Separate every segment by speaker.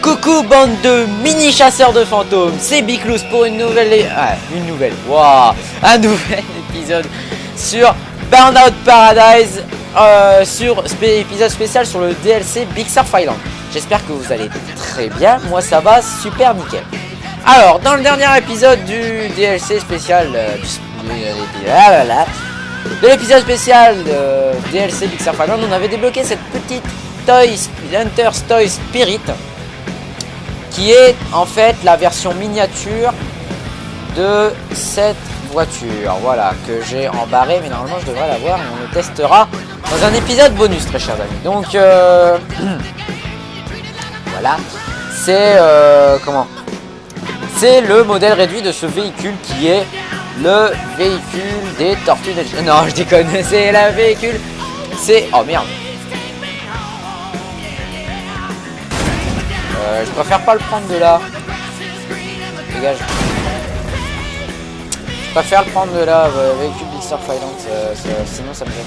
Speaker 1: Coucou bande de mini chasseurs de fantômes, c'est Biclous pour une nouvelle... Waouh, un nouvel épisode sur Burnout Paradise, épisode spécial sur le DLC Big Surf Island. J'espère que vous allez très bien, moi ça va super nickel. Alors, dans le dernier épisode du DLC spécial... de l'épisode spécial DLC Big Surf Island, on avait débloqué cette petite Hunter's Toy Spirit, qui est en fait la version miniature de cette voiture, voilà, que j'ai embarré, mais normalement je devrais l'avoir et on le testera dans un épisode bonus, très chers amis. Donc voilà, c'est c'est le modèle réduit de ce véhicule qui est le véhicule des Tortues Ninja. Non, je déconne, c'est la véhicule, c'est... Oh merde. Je préfère pas le prendre de là. Dégage. Je préfère le prendre de là, véhicule Big Surf Island, sinon ça me gêne.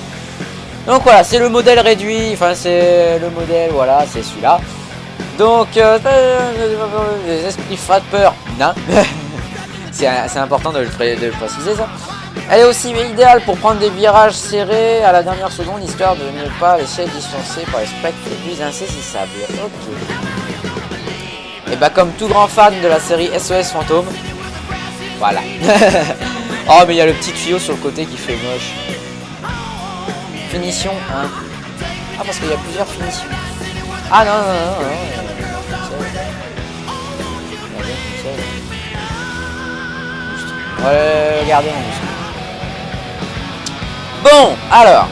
Speaker 1: Donc voilà, c'est le modèle réduit, enfin c'est le modèle, voilà, c'est celui-là. Donc, les esprits frappeurs, non. C'est important de le préciser ça. Elle est aussi idéale pour prendre des virages serrés à la dernière seconde, histoire de ne pas laisser distancer par les spectres les plus insaisissables. Ok. Et bah comme tout grand fan de la série SOS Fantôme, voilà. Oh mais il y a le petit tuyau sur le côté qui fait moche. Finition 1. Ah parce qu'il y a plusieurs finitions. Ah non. Regardez en dessous. Bon, alors.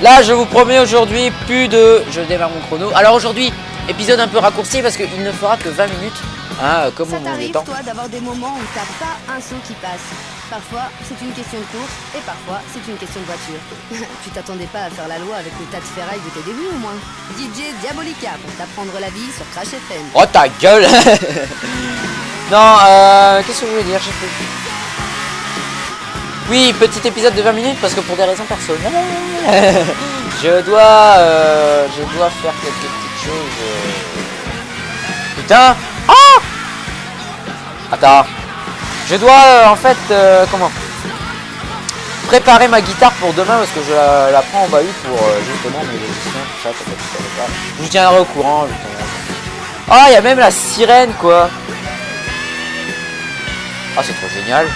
Speaker 1: Là je vous promets aujourd'hui plus de... Je démarre mon chrono. Alors aujourd'hui... Épisode un peu raccourci parce qu'il ne fera que 20 minutes, hein, comme au moment des temps.
Speaker 2: Ça t'arrive toi d'avoir des moments où t'as pas un son qui passe. Parfois c'est une question de course et parfois c'est une question de voiture. Tu t'attendais pas à faire la loi avec le tas de ferraille de tes débuts au moins. DJ Diabolica pour t'apprendre la vie sur Crash FM.
Speaker 1: Oh ta gueule. Non, qu'est-ce que je voulais dire? Je sais plus. Oui, petit épisode de 20 minutes parce que pour des raisons personnelles, je dois faire quelques petites choses. Putain! Oh! Attends. Je dois en fait préparer ma guitare pour demain parce que je la prends en bahut pour justement mes éditions, tout ça. Je vous tiendrai au courant. Ah, il y a même la sirène quoi. Ah, c'est trop génial.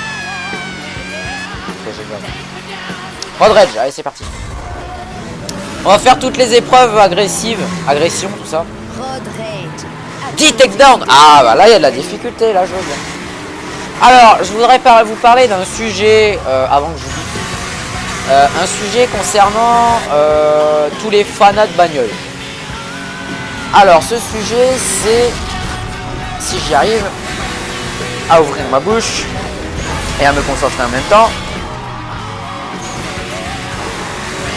Speaker 1: Road Rage, allez c'est parti. On va faire toutes les épreuves agressives, agression, tout ça.
Speaker 2: Road Rage.
Speaker 1: Petit takedown. Ah bah là il y a de la difficulté, là je veux bien. Alors je voudrais vous parler d'un sujet, avant que je vous dise, un sujet concernant tous les fanats de bagnole. Alors ce sujet c'est, si j'y arrive, à ouvrir ma bouche et à me concentrer en même temps.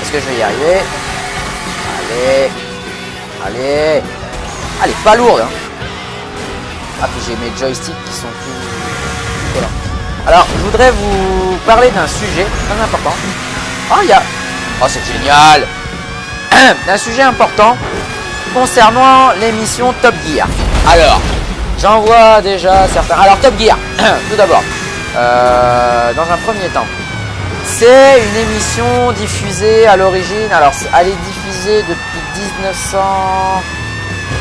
Speaker 1: Est-ce que je vais y arriver? Allez, pas lourde hein. Ah puis j'ai mes joysticks qui sont tout... Voilà. Alors je voudrais vous parler d'un sujet très important. Oh c'est génial. D'un sujet important concernant l'émission Top Gear. Alors j'en vois déjà certains. Alors Top Gear, tout d'abord, dans un premier temps, c'est une émission diffusée à l'origine. Alors elle est diffusée depuis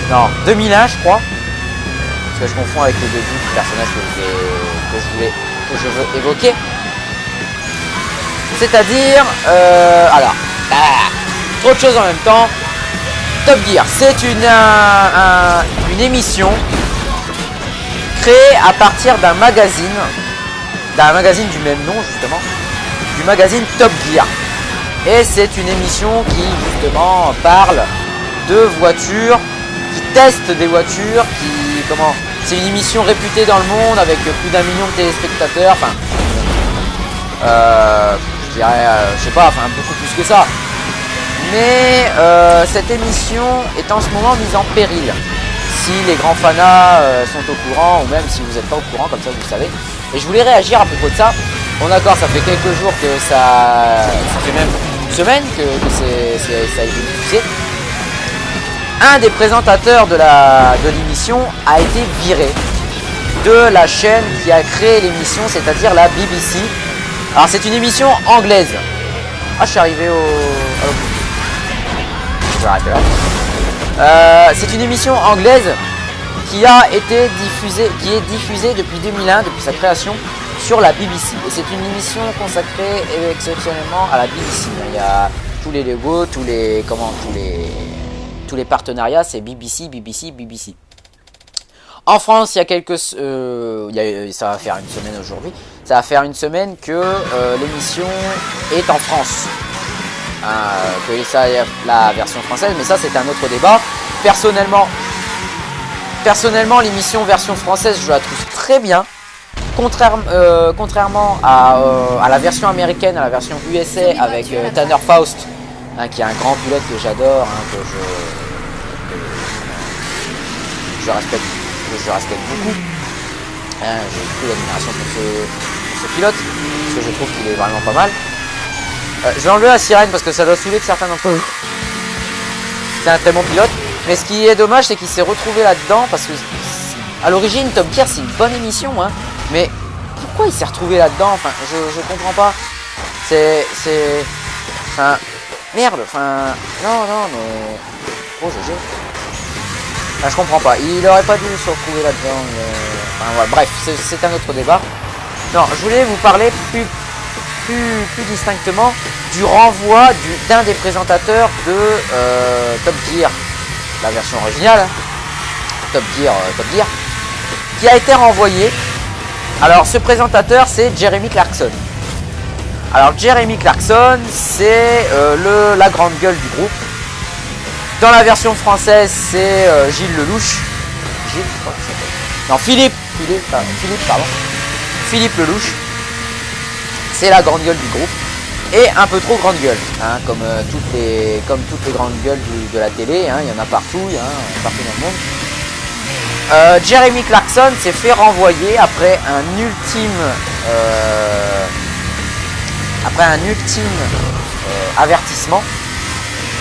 Speaker 1: 2001 je crois. Parce que je confonds avec le début du personnage que je veux évoquer. C'est-à-dire, trop de choses en même temps. Top Gear, c'est une émission créée à partir d'un magazine du même nom justement, du magazine Top Gear. Et c'est une émission qui justement parle de voitures, qui teste des voitures, c'est une émission réputée dans le monde avec plus d'1 million de téléspectateurs, enfin je dirais, je sais pas, enfin beaucoup plus que ça. Mais cette émission est en ce moment mise en péril. Si les grands fanas sont au courant, ou même si vous n'êtes pas au courant, comme ça vous le savez. Et je voulais réagir à propos de ça. Bon d'accord, ça fait quelques jours que ça fait même une semaine que ça a été diffusé. un des présentateurs de l'émission a été viré de la chaîne qui a créé l'émission, c'est-à-dire la BBC. Alors c'est une émission anglaise. Ah, je suis arrivé au... Je vais arrêter là. C'est une émission anglaise qui a été diffusée, qui est diffusée depuis 2001, depuis sa création, sur la BBC. Et c'est une émission consacrée exceptionnellement à la BBC. Il y a tous les logos, tous les partenariats, c'est BBC, BBC, BBC. En France, il y a quelques... ça va faire une semaine aujourd'hui. Ça va faire une semaine que l'émission est en France. Que ça y a la version française, mais ça c'est un autre débat. Personnellement, l'émission version française, je la trouve très bien. Contrairement à la version américaine, à la version USA avec Tanner Faust, qui est un grand pilote que j'adore, que je respecte beaucoup. J'ai beaucoup d'admiration pour ce pilote, parce que je trouve qu'il est vraiment pas mal. Je vais enlever la sirène parce que ça doit saouler de certains d'entre vous. C'est un très bon pilote, mais ce qui est dommage, c'est qu'il s'est retrouvé là-dedans, parce que à l'origine Top Gear c'est une bonne émission, mais pourquoi il s'est retrouvé là-dedans? Enfin, je comprends pas. Enfin, merde, enfin, non, mais... Oh, GG. Enfin, je comprends pas. Il aurait pas dû se retrouver là-dedans. Enfin, ouais, bref, c'est un autre débat. Non, je voulais vous parler plus distinctement du renvoi d'un des présentateurs de Top Gear, la version originale, Top Gear, qui a été renvoyé. Alors, ce présentateur, c'est Jeremy Clarkson. Alors, Jeremy Clarkson, c'est la grande gueule du groupe. Dans la version française, c'est Gilles Lelouch. Gilles, je crois que ça s'appelle. Non, Philippe Lelouch. C'est la grande gueule du groupe. Et un peu trop grande gueule. Comme toutes les grandes gueules de la télé. Il y en a partout, partout dans le monde. Jeremy Clarkson s'est fait renvoyer après un ultime avertissement,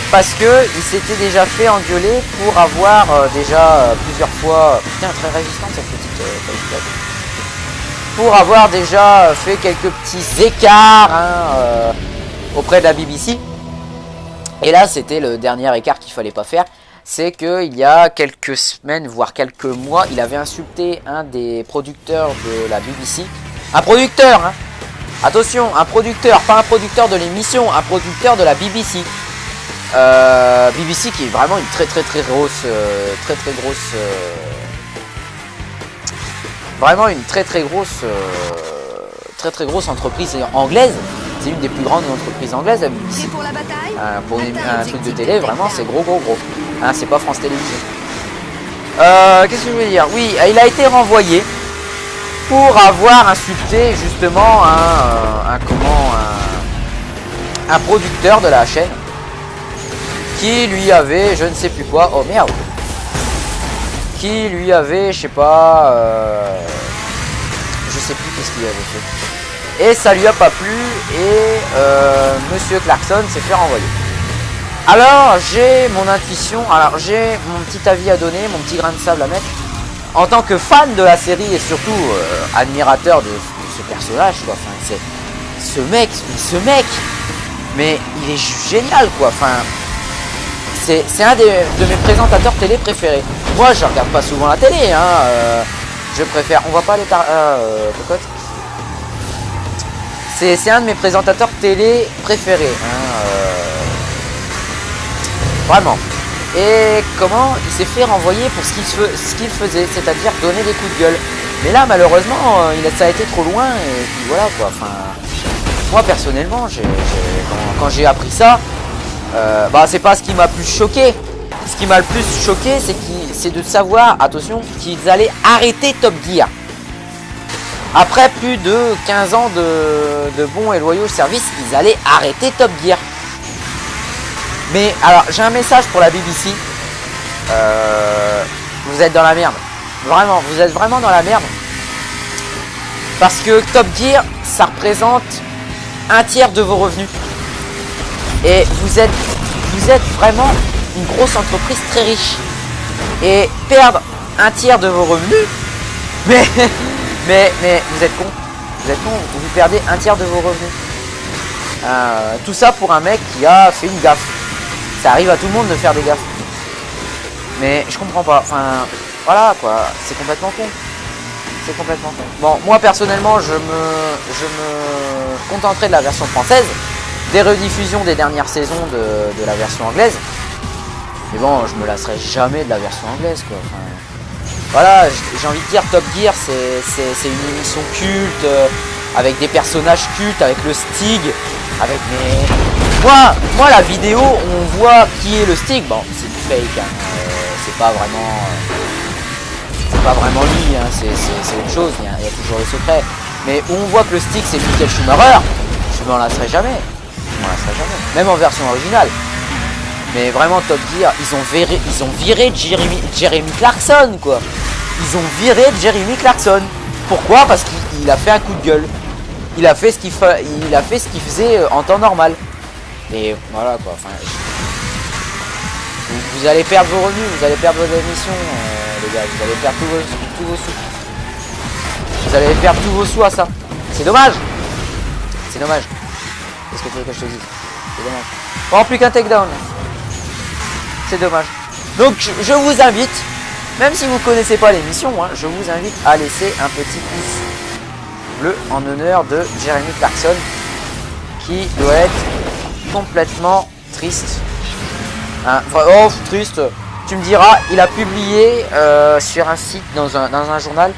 Speaker 1: parce que il s'était déjà fait engueuler pour avoir déjà plusieurs fois, putain, très résistante cette petite pour avoir déjà fait quelques petits écarts auprès de la BBC. Et là c'était le dernier écart qu'il fallait pas faire. C'est qu'il y a quelques semaines, voire quelques mois, il avait insulté un des producteurs de la BBC. Un producteur, attention, un producteur, pas un producteur de l'émission, un producteur de la BBC. BBC qui est vraiment une très grosse, vraiment une très grosse entreprise anglaise. C'est une des plus grandes entreprises anglaises, la BBC.
Speaker 2: Pour la bataille,
Speaker 1: pour un truc de télé, vraiment, c'est gros. C'est pas France Télévisions. Qu'est-ce que je voulais dire? Oui, il a été renvoyé pour avoir insulté justement un producteur de la chaîne qui lui avait, je ne sais plus quoi, oh merde, qui lui avait, je sais pas, je sais plus qu'est-ce qu'il avait fait. Et ça lui a pas plu et Monsieur Clarkson s'est fait renvoyer. Alors j'ai mon intuition, alors j'ai mon petit avis à donner, mon petit grain de sable à mettre. En tant que fan de la série et surtout admirateur de ce personnage, quoi. Enfin, c'est ce mec, mais il est génial, quoi. Enfin, c'est un de mes présentateurs télé préférés. Moi, je regarde pas souvent la télé, je préfère. On va pas aller par cocotte. C'est un de mes présentateurs télé préférés, vraiment. Et comment il s'est fait renvoyer pour ce qu'il faisait, c'est-à-dire donner des coups de gueule. Mais là, malheureusement, ça a été trop loin et puis voilà, quoi. Enfin, moi personnellement, quand j'ai appris ça, c'est pas ce qui m'a plus choqué. Ce qui m'a le plus choqué, c'est de savoir, attention, qu'ils allaient arrêter Top Gear. Après plus de 15 ans de bons et loyaux services, ils allaient arrêter Top Gear. Mais alors, j'ai un message pour la BBC. Vous êtes dans la merde. Vraiment, vous êtes vraiment dans la merde. Parce que Top Gear, ça représente un tiers de vos revenus. Et vous êtes vraiment une grosse entreprise très riche et perdre un tiers de vos revenus. Mais vous êtes con. Vous êtes con, vous perdez un tiers de vos revenus. Tout ça pour un mec qui a fait une gaffe. Ça arrive à tout le monde de faire des gaffes. Mais je comprends pas. Enfin, voilà quoi. C'est complètement con. C'est complètement con. Bon, moi personnellement, je me contenterai de la version française, des rediffusions des dernières saisons de la version anglaise. Mais bon, je me lasserai jamais de la version anglaise quoi. Enfin, voilà, j'ai envie de dire Top Gear, c'est une émission culte, avec des personnages cultes, avec le Stig, avec mes... Moi la vidéo, on voit qui est le Stig. Bon, c'est du fake, hein. C'est pas vraiment lui, hein. C'est autre chose, il y a toujours le secret. Mais où on voit que le Stig c'est Michael Schumacher, je m'en lasserai jamais. Même en version originale. Mais vraiment Top Gear, ils ont viré Jeremy Clarkson quoi. Ils ont viré Jeremy Clarkson. Pourquoi? Parce qu'il a fait un coup de gueule. Il a fait ce qu'il faisait en temps normal. Et voilà quoi. Enfin, vous allez perdre vos revenus, vous allez perdre vos émissions, les gars. Vous allez perdre tous vos sous. Vous allez perdre tous vos sous à ça. C'est dommage. C'est dommage. Qu'est-ce que tu veux que je te dise? C'est dommage. Bon, plus qu'un takedown. C'est dommage. Donc je vous invite, même si vous ne connaissez pas l'émission, hein, je vous invite à laisser un petit pouce bleu en honneur de Jeremy Clarkson, qui doit être complètement triste. Hein, oh, triste. Tu me diras, il a publié sur un site, dans un journal,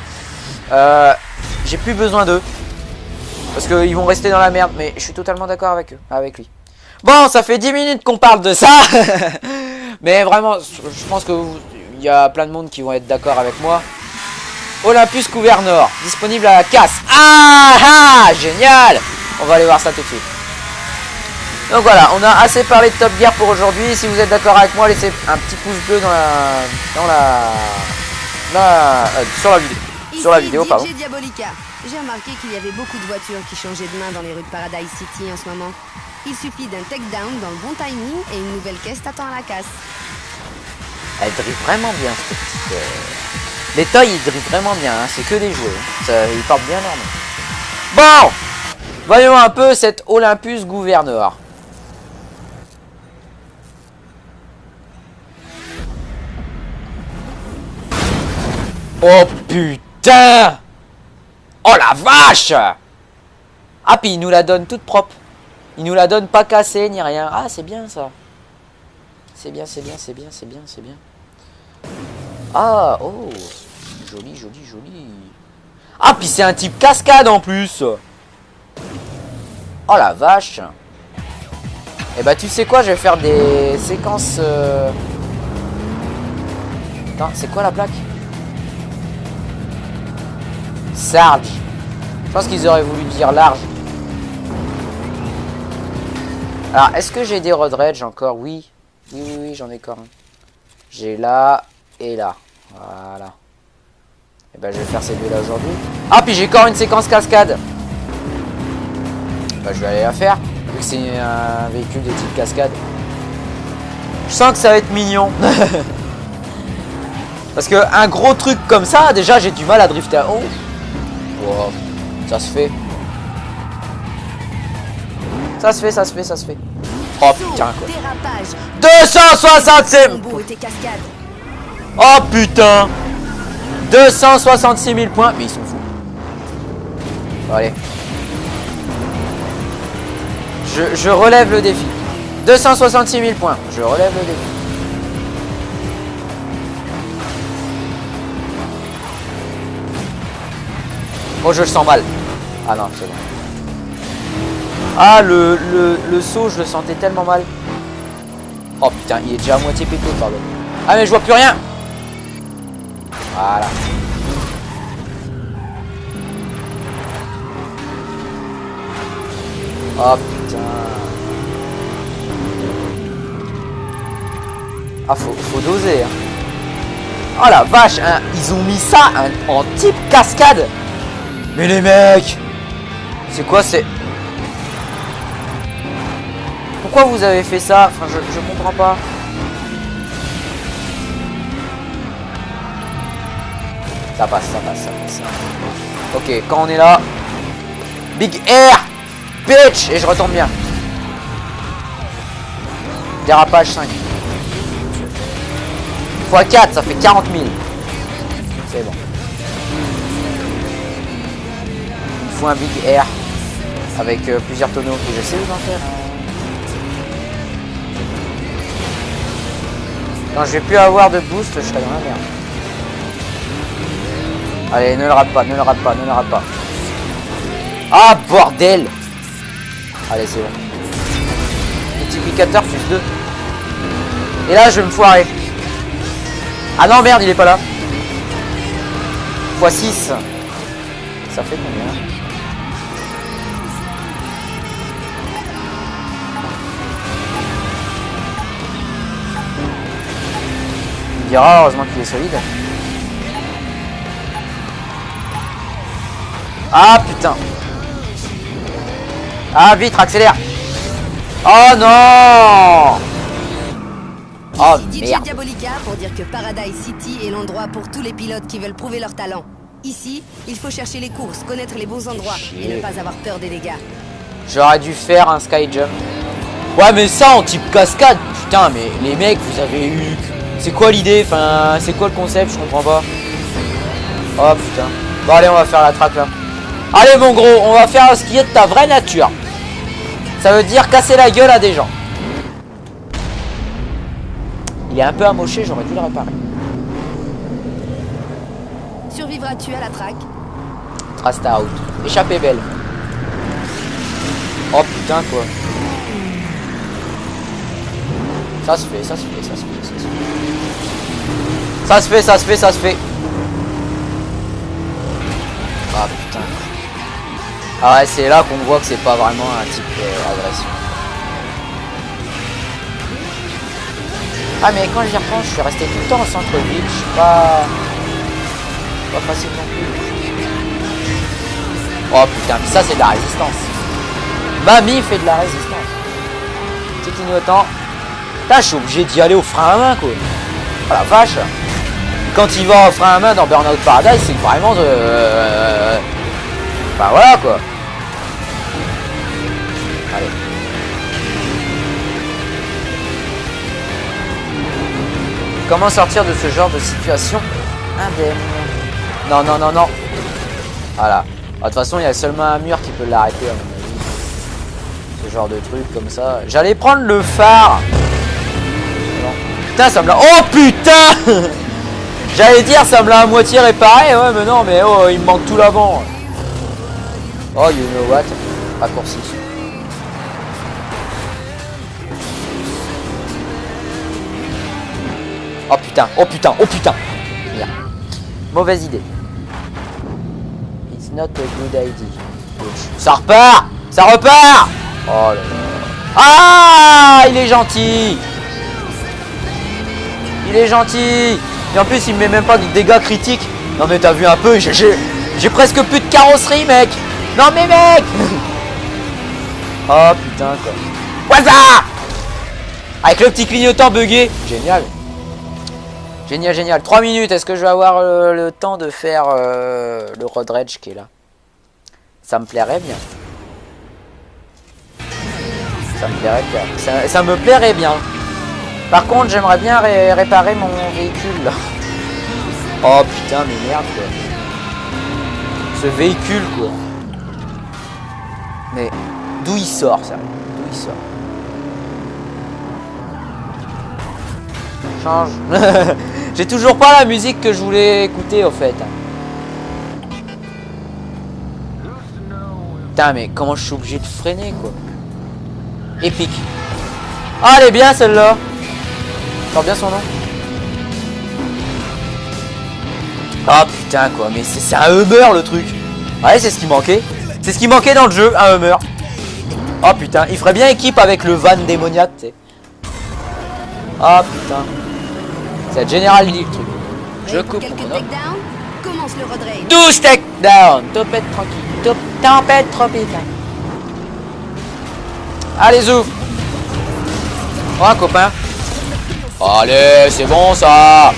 Speaker 1: j'ai plus besoin d'eux. Parce qu'ils vont rester dans la merde, mais je suis totalement d'accord avec lui. Bon, ça fait 10 minutes qu'on parle de ça. Mais vraiment, je pense qu'il y a plein de monde qui vont être d'accord avec moi. Olympus Couvert-Nord, disponible à la casse. Ah, génial. On va aller voir ça tout de suite. Donc voilà, on a assez parlé de Top Gear pour aujourd'hui. Si vous êtes d'accord avec moi, laissez un petit pouce bleu sur la vidéo, pardon.
Speaker 2: Diabolica. J'ai remarqué qu'il y avait beaucoup de voitures qui changeaient de main dans les rues de Paradise City en ce moment. Il suffit d'un takedown dans le bon timing et une nouvelle caisse t'attend à la casse.
Speaker 1: Elle drive vraiment bien cette petite... Les toys ils drivent vraiment bien, hein. C'est que des jouets, hein. Ils partent bien normal. Bon, voyons un peu cette Olympus Gouverneur. Oh putain! Oh la vache! Ah puis il nous la donne toute propre. Il nous la donne pas cassée ni rien. Ah c'est bien ça. C'est bien. Ah oh. Joli. Ah puis c'est un type cascade en plus. Oh la vache. Et bah tu sais quoi, je vais faire des séquences... Attends, c'est quoi la plaque? Sarge. Je pense qu'ils auraient voulu dire large. Alors, est-ce que j'ai des road rage encore? Oui, j'en ai encore un. J'ai là et là. Voilà. Et ben, je vais faire ces deux-là aujourd'hui. Ah, puis j'ai encore une séquence cascade. Bah, je vais aller la faire. Vu que c'est un véhicule de type cascade. Je sens que ça va être mignon. Parce que un gros truc comme ça, déjà, j'ai du mal à drifter à haut. Wow, ça se fait. Ça se fait. Oh putain quoi. 266. Oh putain. 266 000 points. Mais ils sont fous. Bon, allez. Je relève le défi. 266 000 points. Je relève le défi. Oh, je le sens mal. Ah non, c'est bon. Ah, le saut, je le sentais tellement mal. Oh putain, il est déjà à moitié pété, pardon. Ah, mais je vois plus rien. Voilà. Oh putain. Ah, faut doser. Hein. Oh la vache, hein, ils ont mis ça en type cascade. Mais les mecs, c'est quoi, c'est... Pourquoi vous avez fait ça? Enfin, je comprends pas. Ça passe, ça passe, ça passe. Ok, quand on est là. Big Air bitch. Et je retombe bien. Dérapage 5. x 4, ça fait 40 000. C'est bon. Il faut un Big Air. Avec plusieurs tonneaux. Et je sais où en faire. Quand je vais plus avoir de boost, je serai dans la merde. Allez, ne le rate pas, ne le rate pas, ne le rate pas. Ah, bordel! Allez, c'est bon. Multiplicateur plus 2. Et là, je vais me foirer. Ah non, merde, il est pas là. x 6. Ça fait combien? Il dira, heureusement qu'il est solide. Ah putain. Ah vite, accélère. Oh non. Oh
Speaker 2: DJ
Speaker 1: merde.
Speaker 2: Diabolica pour dire que Paradise City est l'endroit pour tous les pilotes qui veulent prouver leur talent. Ici, il faut chercher les courses, connaître les bons endroits et ne pas avoir peur des dégâts.
Speaker 1: J'aurais dû faire un sky jump. Ouais mais ça en type cascade. Putain mais les mecs vous avez eu... C'est quoi l'idée? Enfin c'est quoi le concept? Je comprends pas. Oh putain. Bon allez on va faire la track là. Allez mon gros, on va faire ce qui est de ta vraie nature. Ça veut dire casser la gueule à des gens. Il est un peu amoché, j'aurais dû le réparer.
Speaker 2: Survivras-tu à la track?
Speaker 1: Trust out. Échappée belle. Oh putain quoi. Ça se fait, ça se fait, ça se fait, ça se fait. Ça se fait, ça se fait, ça se fait. Ah putain. Ah ouais, c'est là qu'on voit que c'est pas vraiment un type agression. Ah mais quand j'y repense, je suis resté tout le temps au centre-ville, je suis pas facile non plus. Oh putain, mais ça c'est de la résistance. Mamie fait de la résistance. Petit clignotant. Putain, je suis obligé d'y aller au frein à main quoi. Oh la vache. Quand il va au frein à main dans Burnout Paradise, c'est vraiment de... Bah voilà quoi. Allez. Comment sortir de ce genre de situation indemne? Non, non, non, non. Voilà. De toute façon, il y a seulement un mur qui peut l'arrêter à mon avis. Ce genre de truc comme ça. J'allais prendre le phare. Non. Putain, ça me l'a... Oh putain. J'allais dire, ça me l'a à moitié réparé. Ouais, mais non, mais oh, il me manque tout l'avant. Oh, you know what? Raccourci. Oh putain, oh putain, oh putain. Merde. Mauvaise idée. It's not a good idea. Ça repart. Ça repart. Oh là là. Ah, il est gentil. Il est gentil. Et en plus, il me met même pas de dégâts critiques. Non mais t'as vu un peu, j'ai presque plus de carrosserie, mec. Non mais mec. Oh putain quoi. What's up? Avec le petit clignotant bugué. Génial. Génial, génial. 3 minutes. Est-ce que je vais avoir le temps de faire le road rage qui est là? Ça me plairait bien. Ça me plairait bien. Ça me plairait bien. Par contre, j'aimerais bien réparer mon véhicule là. Oh putain, mais merde quoi. Ce véhicule quoi. Mais d'où il sort ça? D'où il sort? Change. J'ai toujours pas la musique que je voulais écouter au fait. Putain mais comment je suis obligé de freiner quoi. Épique. Ah elle est bien celle-là. Sors bien son nom. Ah putain quoi, mais c'est un Hummer le truc. Ouais c'est ce qui manquait. C'est ce qui manquait dans le jeu, un Hummer. Oh putain, il ferait bien équipe avec le van démoniaque, tu sais. Ah putain. C'est General Lee le truc. Je coupe.
Speaker 2: Quelques takedowns, commence le road rage.
Speaker 1: 12 takedowns. Topette tranquille. Tempête tropicale. Allez zou. Oh un copain. Allez, c'est bon ça.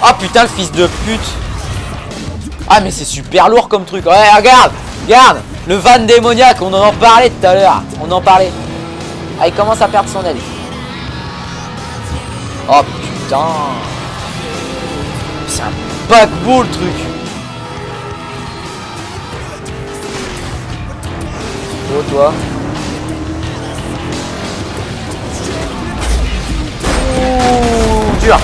Speaker 1: Ah putain, le fils de pute. Ah mais c'est super lourd comme truc. Ouais, regarde, regarde. Le van démoniaque, on en parlait tout à l'heure. On en parlait. Ah, il commence à perdre son aile. Oh putain. C'est un paquebot le truc. Oh toi. Ouh, dur.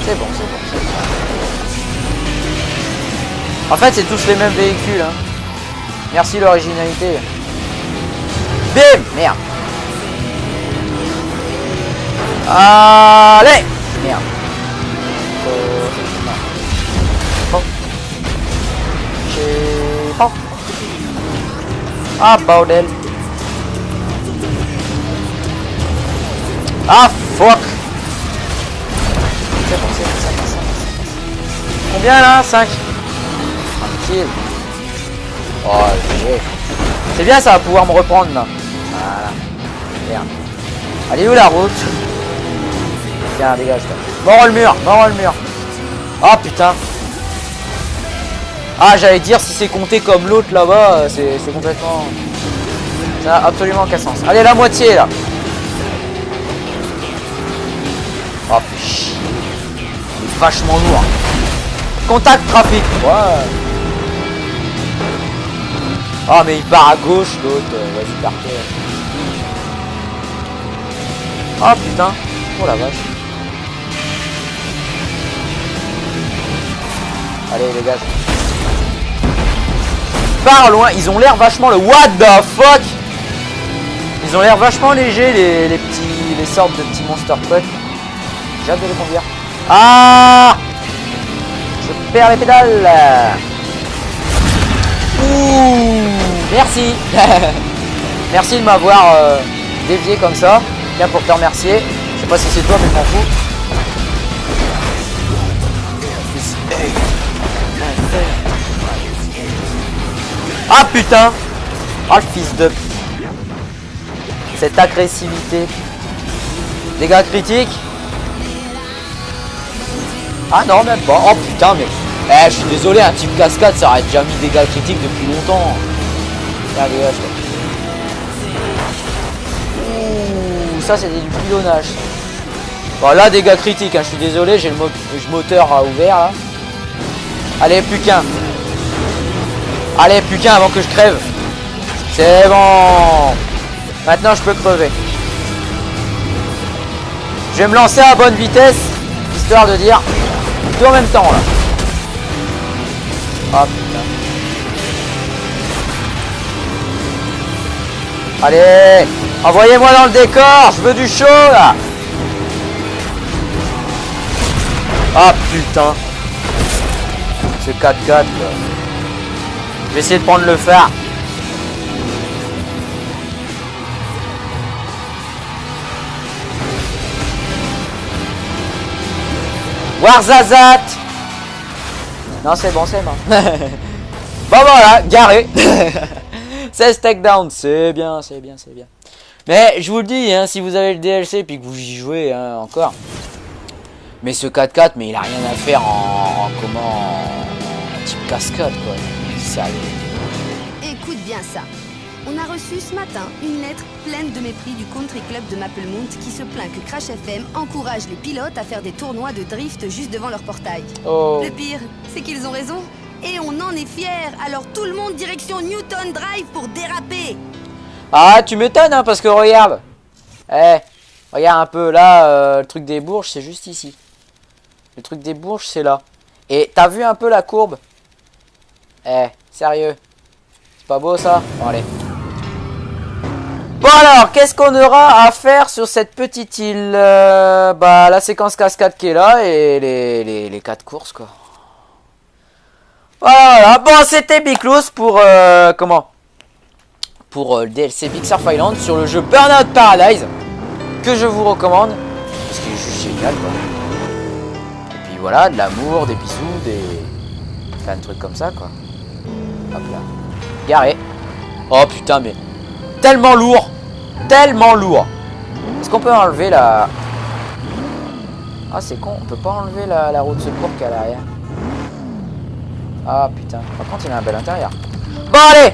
Speaker 1: C'est bon, c'est bon, c'est bon. En fait, c'est tous les mêmes véhicules. Hein. Merci l'originalité. Bim. Merde. Allez. Merde. Oh. Ah, bordel. Ah, fuck. C'est bon, c'est bon, ça passe. Combien là? 5. Tranquille. Oh, c'est bien, ça va pouvoir me reprendre là. Voilà. Merde. Allez, où la route? Tiens, dégage toi. Mort le mur, mort le mur. Oh putain. Ah, j'allais dire si c'est compté comme l'autre là-bas, c'est complètement... Ça n'a absolument aucun sens. Allez, la moitié là. Oh putain. Il est vachement lourd. Contact trafic. Ouais. Oh mais il part à gauche l'autre. Vas-y, parfait. Oh putain. Oh la vache. Allez les gars. Par loin, ils ont l'air vachement le what the fuck. Ils ont l'air vachement légers les sortes de petits monster trucks. J'ai hâte de les conduire. Ah, je perds les pédales. Ouh, merci. Merci de m'avoir dévié comme ça. Bien pour te remercier. Je sais pas si c'est toi mais je m'en fous. Ah putain. Oh le fils de... Cette agressivité. Dégâts critiques. Ah non même pas. Oh putain mais... Eh je suis désolé, un type cascade ça aurait déjà mis dégâts critiques depuis longtemps. Tiens dégage. Ouh, ça c'est du pilonnage. Bon là dégâts critiques, hein, je suis désolé, j'ai le moteur ouvert là. Allez plus qu'un. Allez, plus qu'un avant que je crève. C'est bon. Maintenant, je peux crever. Je vais me lancer à bonne vitesse, histoire de dire tout en même temps, là. Oh, putain. Allez, envoyez-moi dans le décor. Je veux du chaud, là. Ah, putain. Ce 4x4, là. Je vais essayer de prendre le phare. Warzazat. Non c'est bon, c'est bon. Bon voilà, garé. 16 takedowns, c'est bien, c'est bien, c'est bien. Mais je vous le dis, hein, si vous avez le DLC puis que vous y jouez hein, encore. Mais ce 4x4, mais il a rien à faire en type cascade quoi. Sérieux.
Speaker 2: Écoute bien ça. On a reçu ce matin une lettre pleine de mépris du country club de Maplemount qui se plaint que Crash FM encourage les pilotes à faire des tournois de drift juste devant leur portail.
Speaker 1: Oh.
Speaker 2: Le pire, c'est qu'ils ont raison. Et on en est fiers. Alors tout le monde direction Newton Drive pour déraper.
Speaker 1: Ah tu m'étonnes hein, parce que regarde. Eh, regarde un peu là, le truc des Bourges c'est juste ici. Le truc des Bourges c'est là. Et t'as vu un peu la courbe? Eh, sérieux. C'est pas beau ça? Bon allez. Bon alors, qu'est-ce qu'on aura à faire sur cette petite île? Bah la séquence cascade qui est là et les 4 courses quoi. Voilà, bon c'était Biclous pour pour le DLC Big Surf Island sur le jeu Burnout Paradise que je vous recommande parce qu'il est juste génial quoi. Et puis voilà, de l'amour, des bisous, plein de trucs comme ça quoi. Hop là. Garé. Oh putain mais tellement lourd. Tellement lourd. Est-ce qu'on peut enlever la Ah, c'est con, on peut pas enlever la roue de secours qu'il y a à l'arrière. Ah, putain. Par contre, il a un bel intérieur. Bon, allez!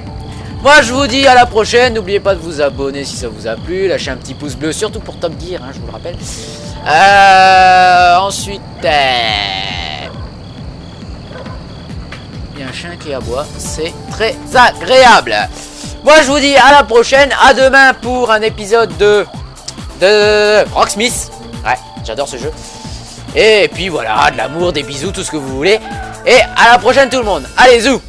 Speaker 1: Moi, je vous dis à la prochaine. N'oubliez pas de vous abonner si ça vous a plu. Lâchez un petit pouce bleu, surtout pour Top Gear, hein, je vous le rappelle. Ensuite... il y a un chien qui aboie. C'est très agréable. Moi, je vous dis à la prochaine. À demain pour un épisode de Rocksmith. Ouais, j'adore ce jeu. Et puis voilà, de l'amour, des bisous, tout ce que vous voulez. Et à la prochaine tout le monde. Allez, zou!